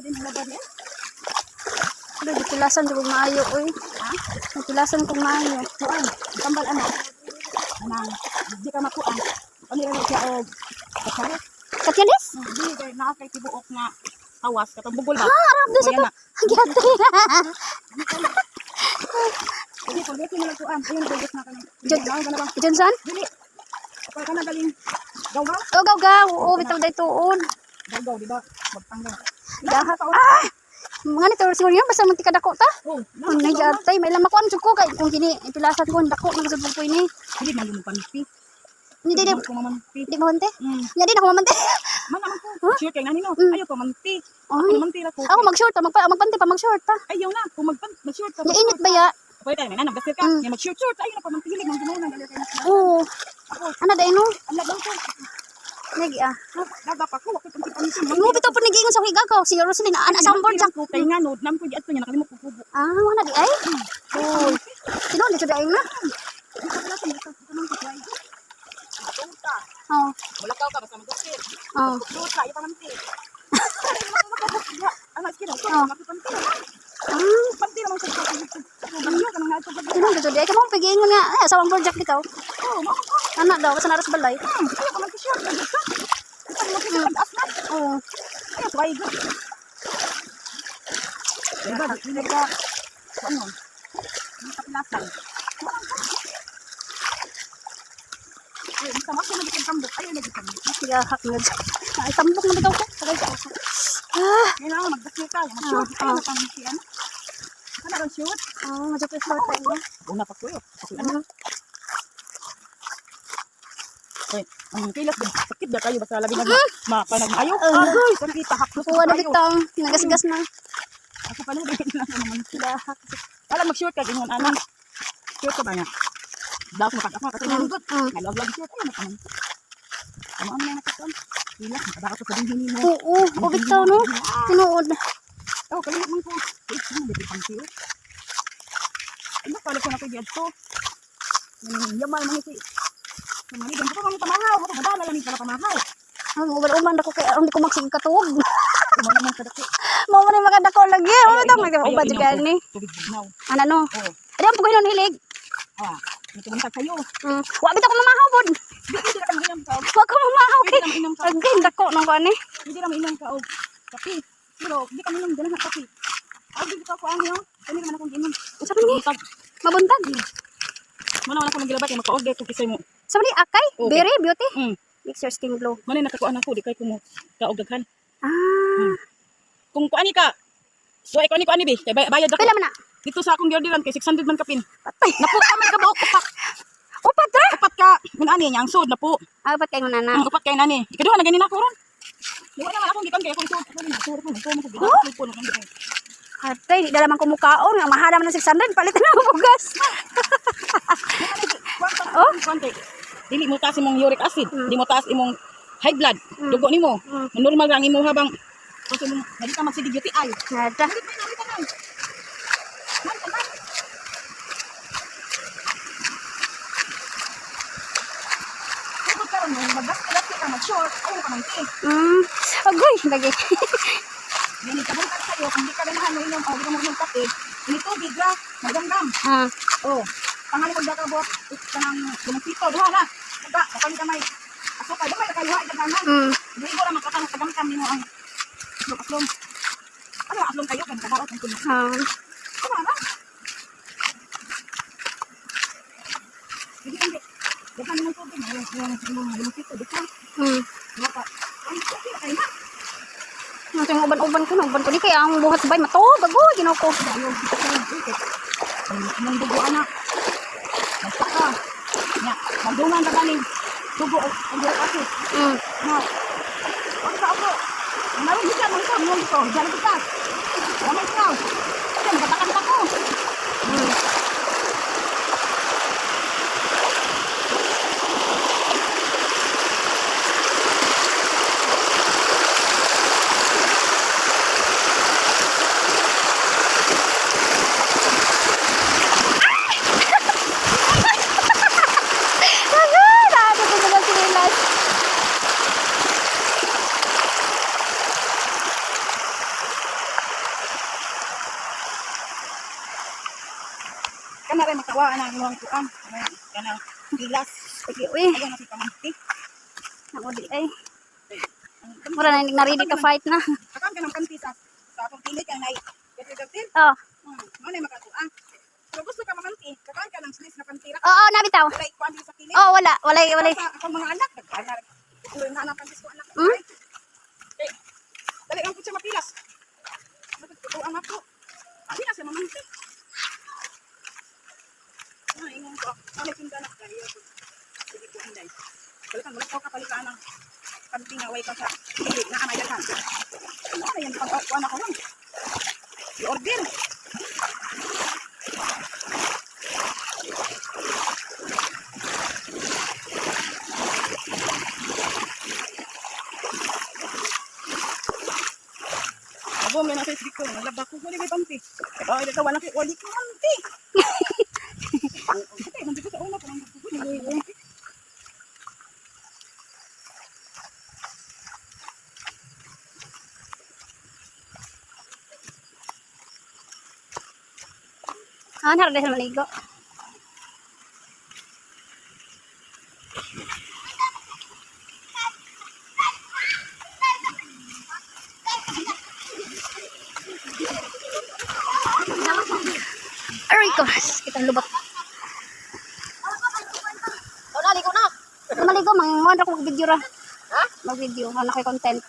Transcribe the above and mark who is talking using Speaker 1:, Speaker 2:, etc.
Speaker 1: din ang laban eh.
Speaker 2: Ano, ditilasan kung maayo, oy.
Speaker 1: Ha?
Speaker 2: Ditilasan kung maayo.
Speaker 1: Kuan, tambal ano. Anang di ka makuan. Ano rin siya og kasalit.
Speaker 2: Katyanis?
Speaker 1: Di kay naa kay tibuok nga tawas katong bugol ba.
Speaker 2: Arap doon sa to. Gyatri.
Speaker 1: Dili pag dito na lang kuan. Ayun bugos na kanang.
Speaker 2: Johnson?
Speaker 1: Dili. Kapag ka na galing gawa.
Speaker 2: Oh, gaw. Oo, bitaw day tuon.
Speaker 1: Gaw di ba? Magtanggal.
Speaker 2: Dahak. Ah! Mga nito siguro yan basta munti ka dako ta.
Speaker 1: Oh,
Speaker 2: Ang nagyatay may lang makuan jud ko kay kung kini ipilasan ko dako ng sa bukoy ni.
Speaker 1: hindi man yung panti.
Speaker 2: Hindi
Speaker 1: Ko mamanti.
Speaker 2: di mamante. Nya di na ko mamante.
Speaker 1: Man naman ko. Sure kay nani no. Ayaw pa manti.
Speaker 2: Ay.
Speaker 1: Manti ra ko.
Speaker 2: Ako mag-short ta, magpanti pa mag-short ta.
Speaker 1: Ayaw na. Kung mag-short ka.
Speaker 2: Nya init ba ya?
Speaker 1: Pwede tayo, nanam, gasir ka. Yung mag-short, ayaw na pa mantilig. Ang gano'n, ang galit kayo na.
Speaker 2: Oo. Ana dai no?
Speaker 1: Ang labang ko.
Speaker 2: Nagi ah.
Speaker 1: Nagap ako, wakit ang tipanisyon.
Speaker 2: Mo bitaw pa nigingon sa higagaw. Si Roslyn na ana sa board jak.
Speaker 1: Kay nga, no, nam ko di ato niya, nakalimot ko kubo.
Speaker 2: Ah, wala di ay. Cool. Sino dito dai na? Oh.
Speaker 1: Wala ka ka, basta mag-gasir.
Speaker 2: Oh.
Speaker 1: Short ka, ipa manti. Ang nagkira, ito, makipanti. Panti naman sa
Speaker 2: Sino dito dai kamo pigingon nga ay sa board jak bitaw.
Speaker 1: Oo, mo.
Speaker 2: Ana daw sa naras balay.
Speaker 1: Ayaw ka mag-short, mag-gasir. Ito, mag-gasir, mag-asma.
Speaker 2: Oo.
Speaker 1: Ayaw, suway ko. Diba, hindi ka, ano, hindi ka pilasan. Ay, masama ko nagiging tambok. Ayaw nagiging tambok.
Speaker 2: Siya hak na dyan. Ay, tambok na bitaw ko. Sagay ka. Ah.
Speaker 1: Kailangan mag-gasir ka. Mag-shoot. Ayaw na pang siyan. Ano ang shoot?
Speaker 2: Oh, madyo pa short tayo.
Speaker 1: Una pa ko yun. Ay, ang kilas din. Sakit ba kayo? Basta labi na mapanag. Ayaw. Agoy! Sakita. Haklos
Speaker 2: Kuha na
Speaker 1: kayo.
Speaker 2: bitaw. Nagasgas na.
Speaker 1: Ako pala din lang naman.
Speaker 2: Dahak.
Speaker 1: Wala mag-shoot ka. Ganyan anong. Shoot ka ba niya? Dapat makakak mo. Kasi nalugot. Nalawag shoot. Ayaw na pa man. Ano ang mga nakasam? Kilas. Makadaka sa dinhin mo.
Speaker 2: Oo, bitaw no. Tinuod.
Speaker 1: Oh, kalimut man ko. Eh, ano ba ito siyo? Ano pala ko na ko dito? Yaman man ito. Kamani ganito pa man tamahaw. Ako madala lang pala tamahaw.
Speaker 2: Ang uban ako kay hindi ko magsig katuog.
Speaker 1: Kamani man kadako.
Speaker 2: Mo man makadako lagi. Oh, tama magubad jud gani.
Speaker 1: Tubig bugnaw.
Speaker 2: Ano no?
Speaker 1: Oh.
Speaker 2: Adi ang puginon hilig.
Speaker 1: Ah, ito man kayo.
Speaker 2: Wa bitaw ko mamahaw pod.
Speaker 1: Hindi na mainom ka.
Speaker 2: Wa ko mamahaw kay.
Speaker 1: Hindi na mainom ka.
Speaker 2: Again dako nang kuan ni.
Speaker 1: Hindi na mainom ka og kape. Pero hindi ka mainom dala ng kape. Ay, di ka ko ano yun. Hindi naman akong inom.
Speaker 2: Unsa man ni? Mabuntag.
Speaker 1: Mana wala ko nagilabat kay maka-order ko kisay mo.
Speaker 2: Sa ni akay,
Speaker 1: Okay.
Speaker 2: berry beauty. Mix your skin glow.
Speaker 1: Mana nakakuan ako di kay ko mo kaogdaghan.
Speaker 2: Ah.
Speaker 1: Kung kuani ka. So ay kuani bi. Kay bayad ako.
Speaker 2: Pila man na?
Speaker 1: Dito sa akong orderan kay 600 man kapin.
Speaker 2: Patay.
Speaker 1: Napo ka may kabuok upat.
Speaker 2: Upat ra.
Speaker 1: Upat ka. Mun ani yang sud napo.
Speaker 2: Upat kay nana.
Speaker 1: Upat kay nani. Ikaduha na ganin ako ron. Wala naman akong gikan kay akong sud. Ako ko na.
Speaker 2: Atay, di dalaman kumukaon nga mahadam ng 600 palitan na bugas.
Speaker 1: Oh, konti. Dili mo taas imong uric acid, di mo taas imong high blood. Dugo nimo. Normal lang imo habang kasi mo dali ka magsidig UTI.
Speaker 2: Nada.
Speaker 1: Mag-short, ayaw ka manti.
Speaker 2: Agoy, lagi.
Speaker 1: Dili ka bang sa'yo, kung di ka ganahan mo inom, di ka mo inom kape, ini tubig ra, magdamdam. Oh, pangalan ko dito bot, kanang sito, duha na. Diba, kapag kamay, asukal, diba, nakaluha, itaganan. Hindi ko ra makakang tagamtam nimo ang aslom. Ano, aslom kayo, kung nakabaot ang kuno. Tama na. Hindi. Dahan ng tubig, yung sito, dito. Maka, ay, okay na kayo na.
Speaker 2: Ito yung uban-uban ko, uban ko di kaya ang buhat sabay matog, agoy, ginaw ko.
Speaker 1: Nang dugo anak. Magpaka. Nya, magdungan ka galing. Dugo ang dugo kasi. Na. Ako. Naroon dito man ko, mo dito. Diyan kita. Ramay ka. Kasi magatakan ka ko. rin magkawa na ang mga kuan. Kanang gilas.
Speaker 2: Sige, uy.
Speaker 1: Ayaw na si kamanti.
Speaker 2: Ako di ay. Mura na hindi na ready to fight na.
Speaker 1: Kakam ka ng kanti sa atong pilit kang nai. Gatil-gatil.
Speaker 2: Oh.
Speaker 1: Ano yung makatuang. Pero gusto ka makanti. Kakam ka ng slis na kantira.
Speaker 2: Oo, nabitaw.
Speaker 1: Wala ikuan din sa pilit.
Speaker 2: Oh, wala. Wala.
Speaker 1: Sa akong mga anak. Nag-anak. Uy, na anak ang ko anak.
Speaker 2: Hmm?
Speaker 1: Eh, dali lang po siya mapilas. Ito ang ako. Abi na siya mamanti. Ingon ko. Ano yung danak na iyo? Sige ko hinday. Balikan, wala ko kapalikaan ng kanting away ka sa pilit na kanayakan. Ano yan? Pag-akuan ako lang. I-order. Abo, may nasa isip ko. Naglaba ko. Huli may panty. Oh, ito wala ko. Wali ko panty. Okay, nandito sa una ko.
Speaker 2: Ah, naroon sa maligo. Aray ko, kitang lubot.
Speaker 1: Oh, naligo na.
Speaker 2: Maligo, mag-video ra. Ha? Mag-video, wala ko'y content.